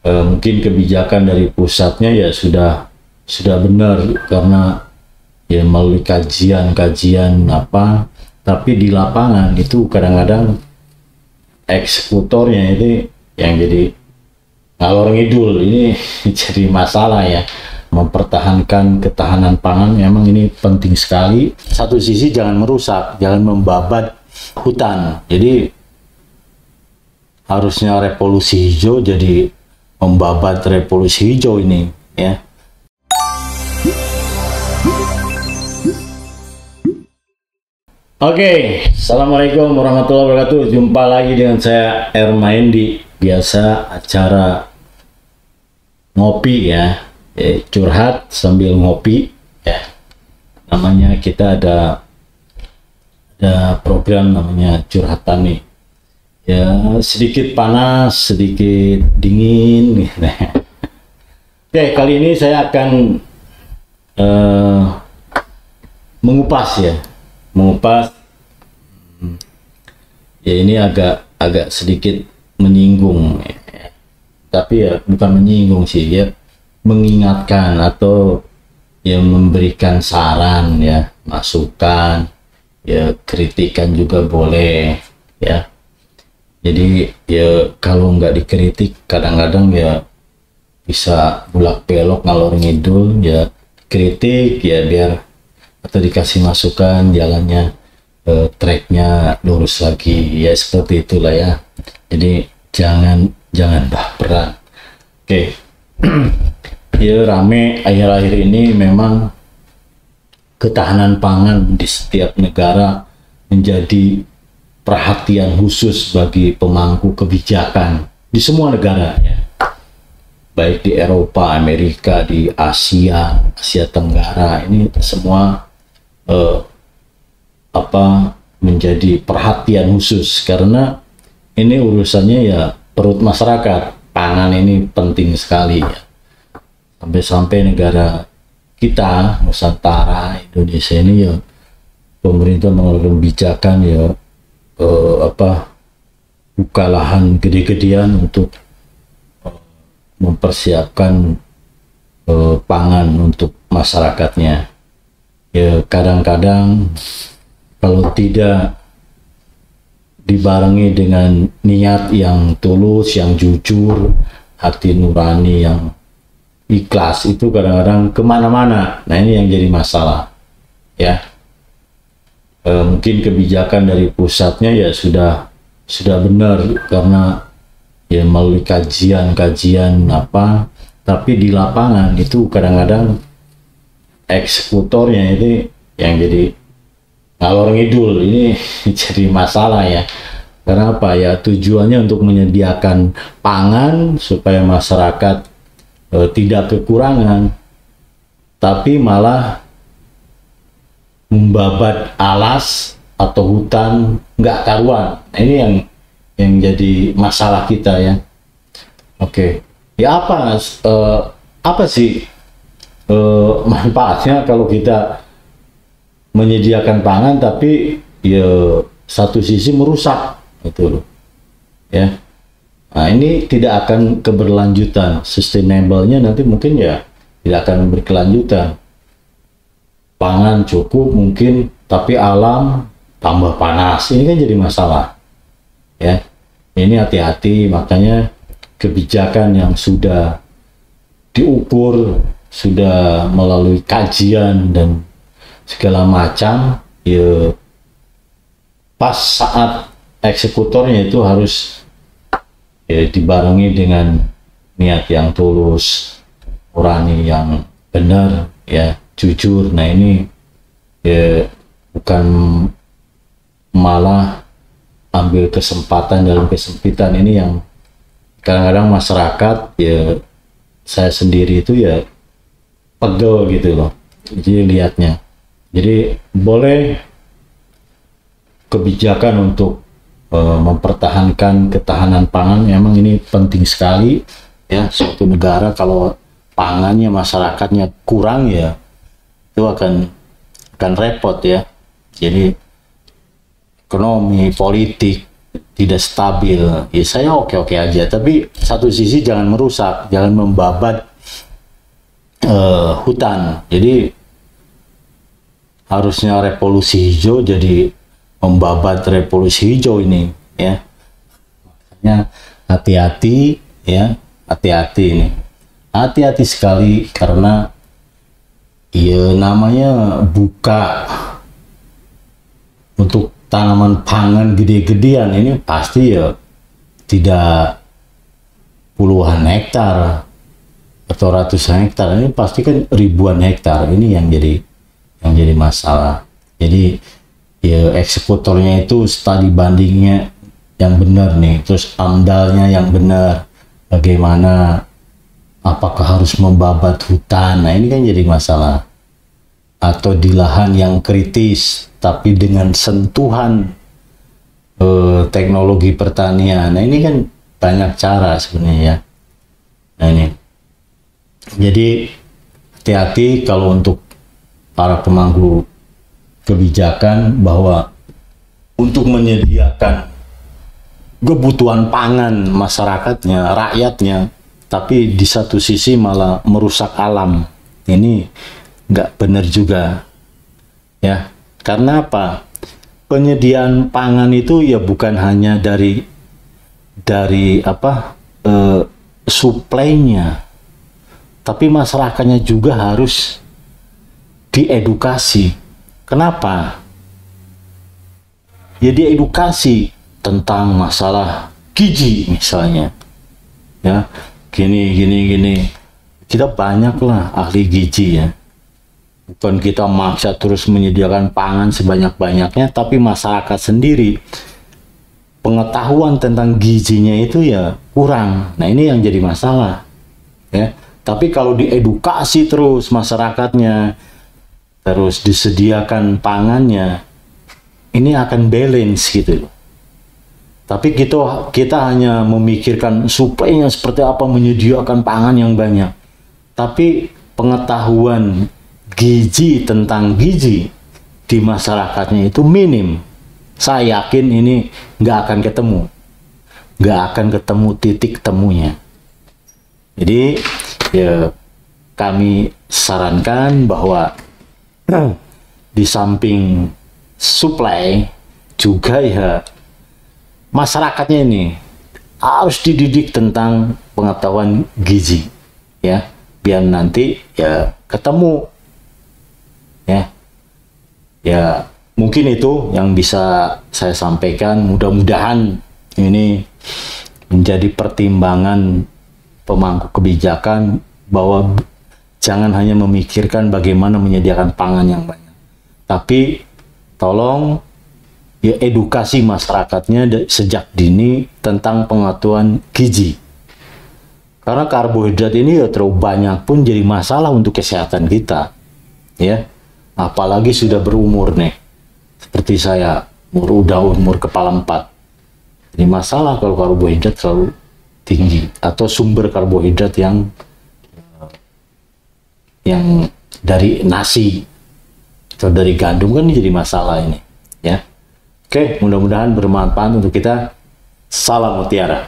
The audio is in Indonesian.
mungkin kebijakan dari pusatnya ya sudah benar karena ya melalui kajian apa, tapi di lapangan itu kadang-kadang eksekutornya itu yang jadi ngalor ngidul. Ini jadi masalah ya. Mempertahankan ketahanan pangan memang ini penting sekali. Satu sisi jangan merusak, jangan membabat hutan. Jadi harusnya revolusi hijau jadi membabat revolusi hijau ini ya. Oke, Assalamualaikum warahmatullahi wabarakatuh. Jumpa lagi dengan saya Ermain di biasa acara ngopi ya, curhat sambil ngopi ya. Namanya kita ada program namanya curhatan nih. Ya sedikit panas, sedikit dingin. Oke, kali ini saya akan mengupas ya. Ya ini agak sedikit menyinggung ya. Tapi ya bukan menyinggung sih ya, mengingatkan atau ya memberikan saran ya, masukan ya, kritikan juga boleh ya. Jadi ya kalau nggak dikritik kadang-kadang ya bisa bulak belok ngalor ngidul ya. Kritik ya biar atau dikasih masukan jalannya tracknya lurus lagi ya, seperti itulah ya. Jadi jangan baperan. Oke. Ya rame akhir-akhir ini memang ketahanan pangan di setiap negara menjadi perhatian khusus bagi pemangku kebijakan di semua negara ya. Baik di Eropa, Amerika, di Asia Tenggara, ini semua menjadi perhatian khusus karena ini urusannya ya perut masyarakat. Pangan ini penting sekali ya. Sampai negara kita Nusantara Indonesia ini ya pemerintah mengeluarkan kebijakan ya buka lahan gede-gedean untuk mempersiapkan pangan untuk masyarakatnya. Ya kadang-kadang kalau tidak dibarengi dengan niat yang tulus, yang jujur, hati nurani yang ikhlas, itu kadang-kadang kemana-mana. Nah ini yang jadi masalah ya. Mungkin kebijakan dari pusatnya ya sudah benar karena ya melalui kajian apa, tapi di lapangan itu kadang-kadang eksekutornya itu yang jadi ngalor ngidul. Ini jadi masalah ya. Karena apa ya, tujuannya untuk menyediakan pangan supaya masyarakat tidak kekurangan, tapi malah membabat alas atau hutan nggak karuan. Nah, ini yang jadi masalah kita ya. Oke, ya apa sih manfaatnya kalau kita menyediakan pangan tapi ya satu sisi merusak gitu loh ya. Nah ini tidak akan keberlanjutan, sustainable-nya nanti mungkin ya tidak akan berkelanjutan. Pangan cukup mungkin tapi alam tambah panas, ini kan jadi masalah ya. Ini hati-hati, makanya kebijakan yang sudah diukur, sudah melalui kajian dan segala macam ya, pas saat eksekutornya itu harus ya dibarengi dengan niat yang tulus, nurani yang benar ya, jujur. Nah ini ya bukan malah ambil kesempatan dalam kesempitan. Ini yang kadang-kadang masyarakat ya, saya sendiri itu ya pegel gitu loh jadi lihatnya. Jadi boleh kebijakan untuk mempertahankan ketahanan pangan memang ini penting sekali ya. Suatu negara kalau pangannya masyarakatnya kurang ya itu akan repot ya. Jadi ekonomi, politik tidak stabil, ya saya oke-oke aja. Tapi satu sisi jangan merusak, jangan membabat hutan. Jadi harusnya revolusi hijau jadi membabat revolusi hijau ini, ya. Makanya hati-hati, ya, hati-hati ini, hati-hati sekali, karena ya namanya buka untuk tanaman pangan gede-gedean ini pasti ya tidak puluhan hektar atau ratusan hektar, ini pasti kan ribuan hektar. Ini yang jadi masalah. Jadi ya eksekutornya itu studi bandingnya yang benar nih, terus amdalnya yang benar, bagaimana, apakah harus membabat hutan. Nah ini kan jadi masalah. Atau di lahan yang kritis tapi dengan sentuhan teknologi pertanian. Nah ini kan banyak cara sebenarnya, ya. Nah ini jadi hati-hati kalau untuk para pemangku kebijakan, bahwa untuk menyediakan kebutuhan pangan masyarakatnya, rakyatnya, tapi di satu sisi malah merusak alam. Ini nggak benar juga, ya. Karena apa? Penyediaan pangan itu ya bukan hanya dari suplainya, tapi masyarakatnya juga harus diedukasi. Kenapa? Ya diedukasi tentang masalah gizi misalnya, ya, gini. Kita banyaklah ahli gizi, ya. Bukan kita maksa terus menyediakan pangan sebanyak-banyaknya, tapi masyarakat sendiri pengetahuan tentang gizinya itu ya kurang. Nah ini yang jadi masalah, ya. Tapi kalau diedukasi terus masyarakatnya, terus disediakan pangannya, ini akan balance gitu. Tapi kita hanya memikirkan suplainya seperti apa, menyediakan pangan yang banyak. Tapi pengetahuan gizi tentang gizi di masyarakatnya itu minim. Saya yakin ini nggak akan ketemu titik temunya. Jadi ya kami sarankan bahwa di samping supply juga ya masyarakatnya ini harus dididik tentang pengetahuan gizi, ya, biar nanti ya ketemu, ya mungkin itu yang bisa saya sampaikan. Mudah-mudahan ini menjadi pertimbangan pemangku kebijakan, bahwa jangan hanya memikirkan bagaimana menyediakan pangan yang banyak, tapi tolong ya edukasi masyarakatnya sejak dini tentang pengetahuan gizi. Karena karbohidrat ini ya terlalu banyak pun jadi masalah untuk kesehatan kita, ya. Apalagi sudah berumur nih, seperti saya, umur kepala 4. Ini masalah kalau karbohidrat terlalu tinggi, atau sumber karbohidrat yang dari nasi atau dari gandum, kan ini jadi masalah ini, ya. Oke, mudah-mudahan bermanfaat untuk kita. Salam Mutiara.